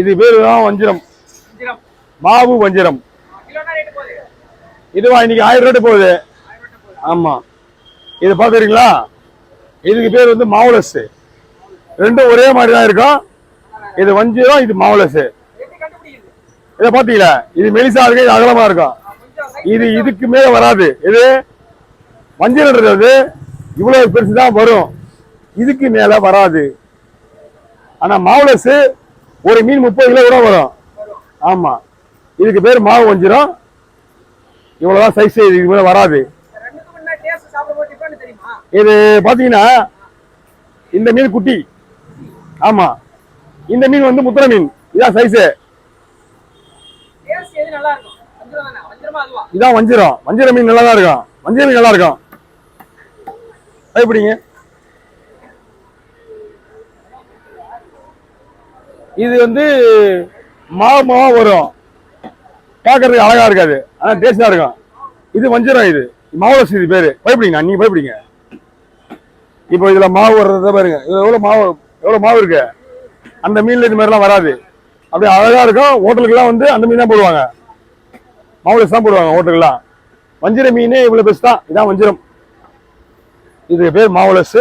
இது பேரு தான் வஞ்சிரம், மாவு வஞ்சிரம். இதுவா இன்னைக்கு 1000 ரேட்டு போகுது. ஆமா, இது பாத்துறீங்களா? இதுக்கு பேர் வந்து மாவுலஸ். ரெண்டும் ஒரே மாதிரி தான் இருக்கும். இது வஞ்சிரம், இது மாவுலஸ். இதை பாத்தீங்களா? இது மெலிசா இருக்கு, இது அகலமா இருக்கும். இது இதுக்கு மேல வராது. இது வஞ்சிரன்றது இவ்வளவு பெருசுதான் வரும், இதுக்கு மேல வராது. ஆனா மாவுலஸ் ஒரு மீன் 30 கிலோ கூட வரும். ஆமா, இதுக்கு பேர் மாவு வஞ்சிரம். இவ்வளவுதான் சைஸ், இதுக்கு மேல வராது. இது பாத்தீங்கன்னா இந்த மீன் குட்டி. ஆமா, இந்த மீன் வந்து முத்திர மீன். இதான் சைஸ். இதான் வஞ்சிரம். வஞ்சிர மீன் நல்லா தான் இருக்கும். வஞ்சிர மீன் நல்லா இருக்கும். எப்படிங்க? இது வந்து மாவு மாவா வரும், பார்க்கறதுக்கு அழகா இருக்காது, ஆனா டேஸ்டா இருக்கும். இது வஞ்சிரம், இது மாவுலஸ். இது பேரு. பயப்படிங்க, நீங்க பயப்படிங்க. இப்போ இதுல மாவு வர்றத பாருங்க. இது எவ்வளவு மாவு இருக்கு. அந்த மீன்ல இது மாதிரிலாம் வராது. அப்படியே அழகா இருக்கும். ஹோட்டலுக்குலாம் வந்து அந்த மீன் தான் போடுவாங்க, மாவுலஸ் தான் போடுவாங்க ஹோட்டலுக்குலாம். வஞ்சிர மீன் இவ்வளவு பெருசு தான். இதான் வஞ்சிரம். இது பேர் மாவுலஸ்.